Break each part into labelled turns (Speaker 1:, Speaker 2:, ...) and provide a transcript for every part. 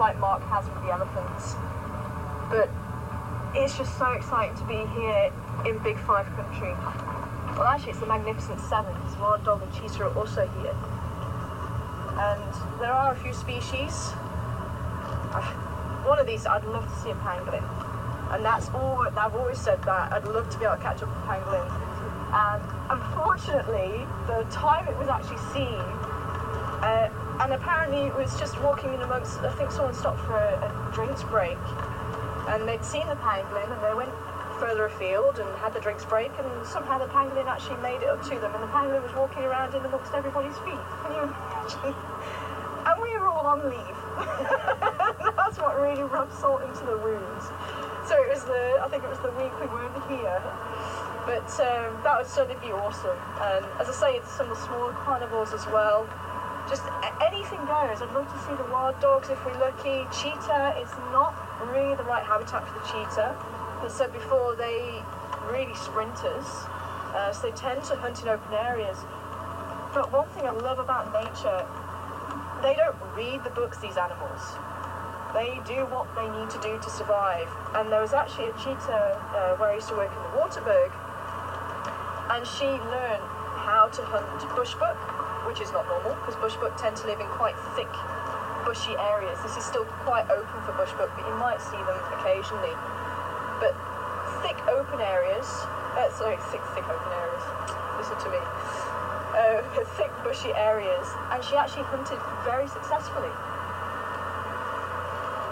Speaker 1: like Marc has with the elephants. But it's just so exciting to be here in Big Five country. Well, actually, it's the Magnificent Seven, because wild dog and cheetah are also here. And there are a few species. One of these, I'd love to see a pangolin. And that's all, I've always said that. I'd love to be able to catch up with a pangolin. And unfortunately, the time it was actually seen, and apparently it was just walking in amongst, I think someone stopped for a drinks break, and they'd seen the pangolin, and they went further afield and had the drinks break, and somehow the pangolin actually made it up to them, and the pangolin was walking around in amongst everybody's feet. Can you imagine? And we were all on leave. That's what really rubbed salt into the wounds. So it was I think it was the week we weren't here. But that would certainly be awesome. And as I say, it's some of the smaller carnivores as well. Just anything goes. I'd love to see the wild dogs if we're lucky. Cheetah is not really the right habitat for the cheetah. As I said before, they really sprinters. So they tend to hunt in open areas. But one thing I love about nature, they don't read the books, these animals. They do what they need to do to survive. And there was actually a cheetah where I used to work in the Waterberg, and she learned how to hunt bushbuck, which is not normal, because bushbuck tend to live in quite thick, bushy areas. This is still quite open for bushbuck, but you might see them occasionally. But thick open areas, thick open areas, listen to me, thick bushy areas, and she actually hunted very successfully.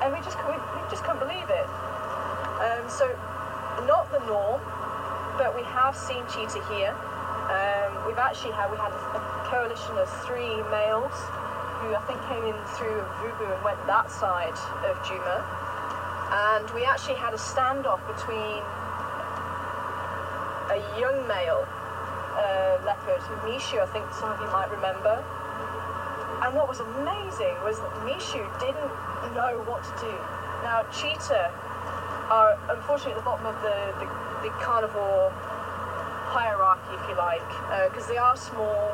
Speaker 1: And we just couldn't believe it. So, not the norm, but we have seen cheetah here. We had a coalition of 3 males who I think came in through Vubu and went that side of Juma. And we actually had a standoff between a young male leopard, Mishu, I think some of you might remember. And what was amazing was that Mishu didn't know what to do. Now, cheetah are unfortunately at the bottom of the carnivore hierarchy, if you like, because they are small,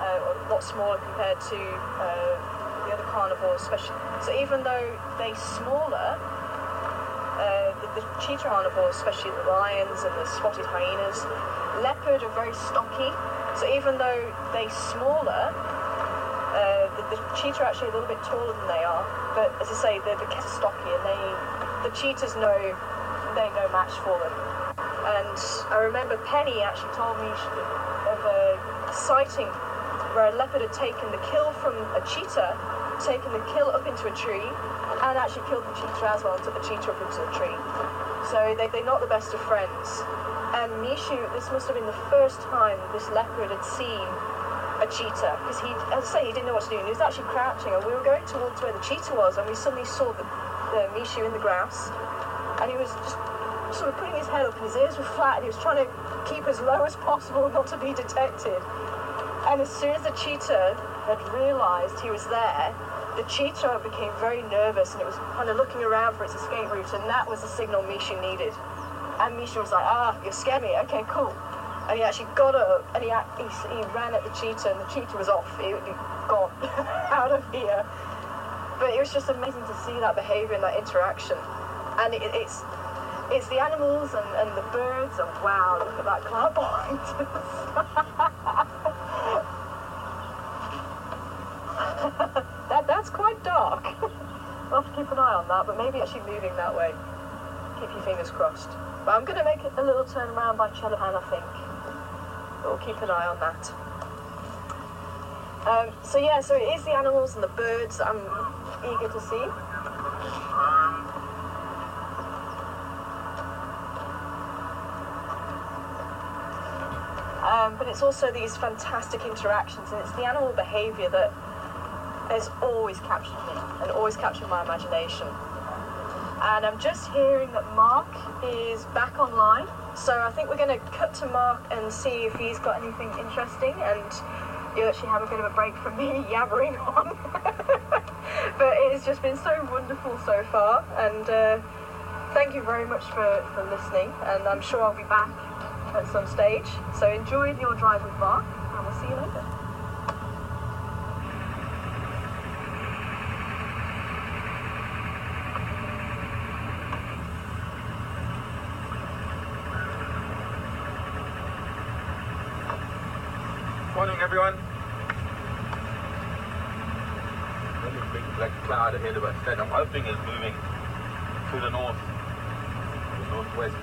Speaker 1: a lot smaller compared to the other carnivores, especially. So even though they're smaller, the cheetah carnivores, especially the lions and the spotted hyenas, leopard are very stocky. So even though they're smaller, the cheetah are actually a little bit taller than they are, but as I say, they're stocky, and the cheetahs they're no match for them. And I remember Penny actually told me of a sighting where a leopard had taken the kill from a cheetah, taken the kill up into a tree, and actually killed the cheetah as well, and took the cheetah up into the tree. So they're not the best of friends. And Mishu, this must have been the first time this leopard had seen a cheetah, because as I say, he didn't know what to do, and he was actually crouching, and we were going towards where the cheetah was, and we suddenly saw the Mishu in the grass, and he was just sort of putting his head up, and his ears were flat, and he was trying to keep as low as possible not to be detected. And as soon as the cheetah had realised he was there, the cheetah became very nervous, and it was kind of looking around for its escape route, and that was the signal Mishu needed. And Mishu was like, you scared me, okay, cool. And he actually got up, and he ran at the cheetah, and the cheetah was off. He gone out of here. But it was just amazing to see that behaviour and that interaction. And it's the animals and the birds, and wow, look at that cloud point. That's quite dark. We'll have to keep an eye on that, but maybe actually moving that way. Keep your fingers crossed. But I'm going to make a little turn around by Chellahan, I think. But we'll keep an eye on that. So it is the animals and the birds that I'm eager to see. But it's also these fantastic interactions, and it's the animal behaviour that has always captured me and always captured my imagination. And I'm just hearing that Marc is back online, so I think we're going to cut to Marc and see if he's got anything interesting, and you actually have a bit of a break from me yabbering on. But it has just been so wonderful so far, and thank you very much for listening, and I'm sure I'll be back at some stage. So enjoy your drive with Marc, and we'll see you later.
Speaker 2: Morning, everyone. Really big black cloud ahead of us that I'm hoping is moving to the north, the northwest.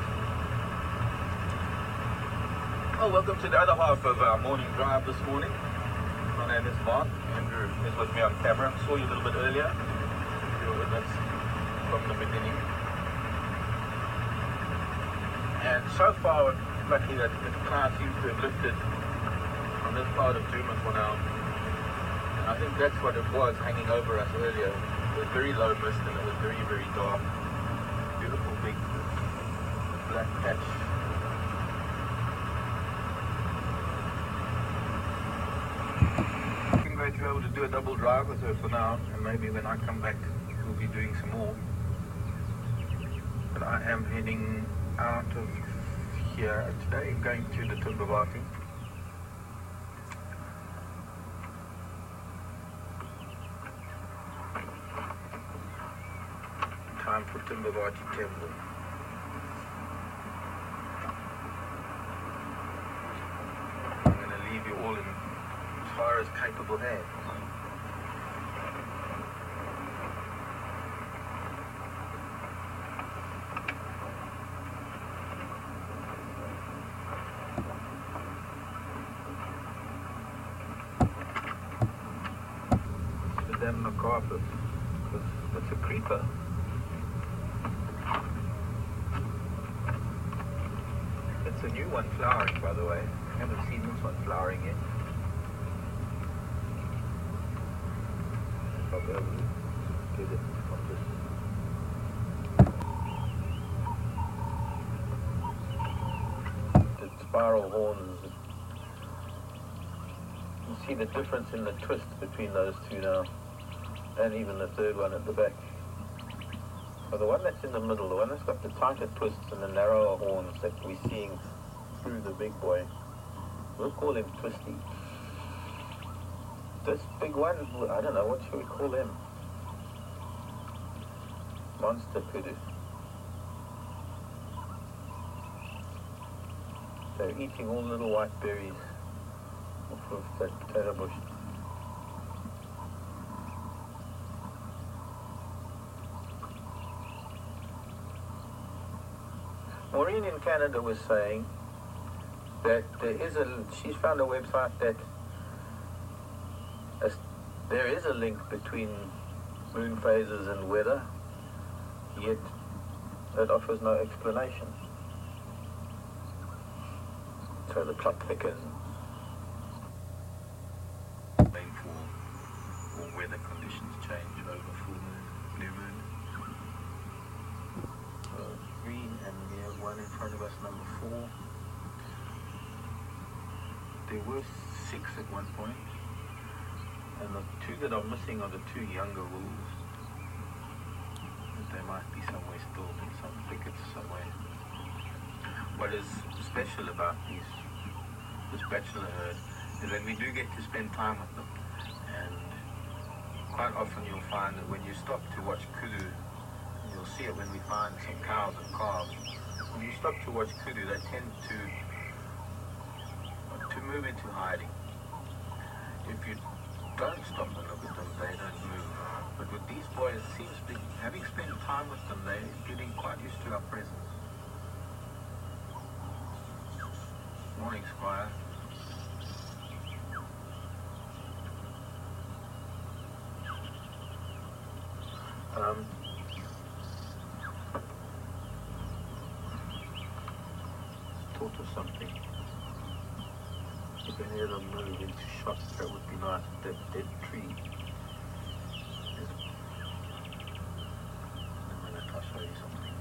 Speaker 2: Well, welcome to the other half of our morning drive this morning. My name is Marc. Andrew is with me on camera. Saw you a little bit earlier. You were with us from the beginning. And so far, lucky that the cloud seems to have lifted on this part of Duma for now. And I think that's what it was hanging over us earlier. It was very low mist and it was very, very dark. Beautiful big black patch. I'm going to be able to do a double drive with her for now, and maybe when I come back we'll be doing some more. But I am heading out of here today, going to the Timbavati. Time for Timbavati Temple. I'm going to leave you all in as far as capable hands. Them the carpet, because it's a creeper. It's a new one flowering, by the way. I haven't seen this one flowering yet. I'll be able to get it from this. The spiral horns. You see the difference in the twist between those two now. And even the third one at the back. So the one that's in the middle, the one that's got the tighter twists and the narrower horns that we're seeing through the big boy, we'll call him Twisty. This big one, I don't know, what should we call him? Monster Kudu. They're eating all the little white berries off of that potato bush. Maureen in Canada was saying that she's found a website that there is a link between moon phases and weather, yet it offers no explanation. So the clock thickens. Rainfall or weather conditions change over full moon, new moon. Green, and we have one in front of us, number 4. There were 6 at one point, and the 2 that are missing are the 2 younger wolves. They might be somewhere still in some thickets somewhere. What is special about this bachelor herd is that we do get to spend time with them, and quite often you'll find that when you stop to watch Kudu, you'll see it when we find some cows and calves. When you stop to watch Kudu, they tend to move into hiding. If you don't stop and look at them, they don't move. But with these boys, it seems to be, having spent time with them, they're getting quite used to our presence. Morning, Squire. Thought of something. If any of them move into shot, that would be nice. That dead tree. I'll show you something.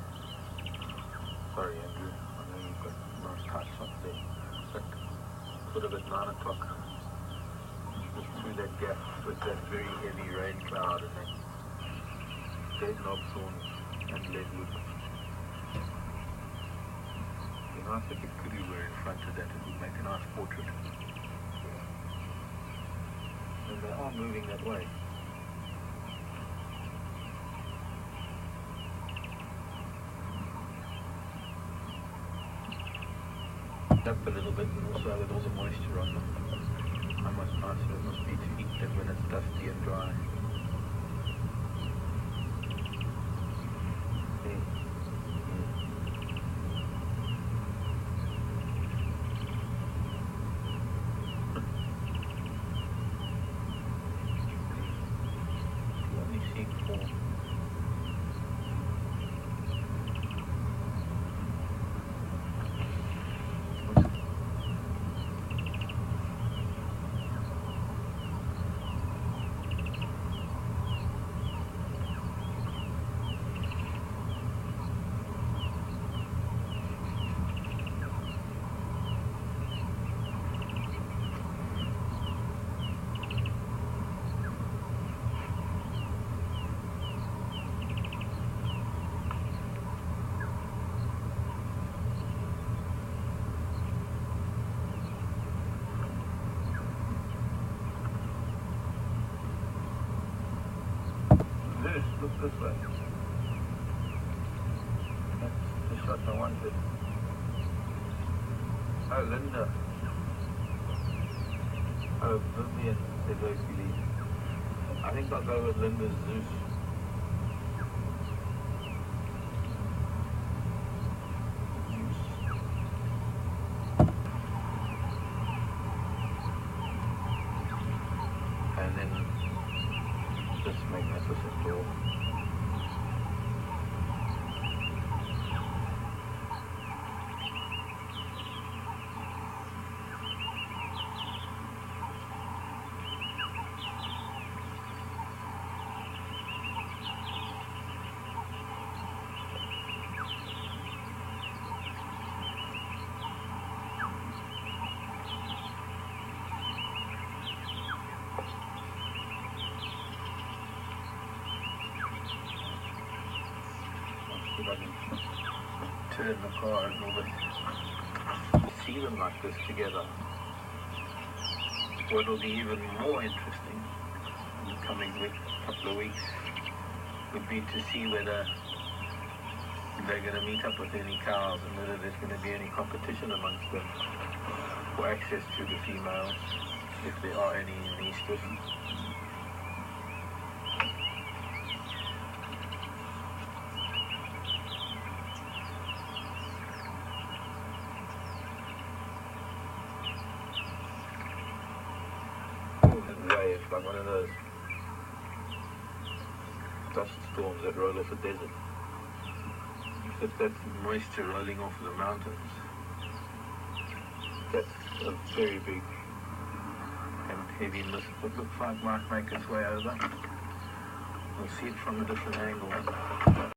Speaker 2: Sorry, Andrew. I know you've got nice tight shots there. But sort of at 9 o'clock, just through that gap with that very heavy rain cloud and that dead knobthorn and leadwood. It'd be nice if the Kudu were in front of that. It would make a nice portrait. And they are moving that way. Up a little bit, and also with all the moisture on them. much nicer it must be to eat them when it's dusty and dry. Look this way. That's the shot I wanted. Oh, Linda. Oh, Vivian said Hercules. I think I'll go with Linda's Zeus. And then this magnificent door. If I can turn the car a little bit, see them like this together. What will be even more interesting in the coming couple of weeks would be to see whether they're going to meet up with any cows and whether there's going to be any competition amongst them for access to the females, if there are any in the estrus. Wave, like one of those dust storms that roll off a desert. Except that's moisture rolling off the mountains. That's a very big and heavy mist. It looks like might make its way over. We'll see it from a different angle.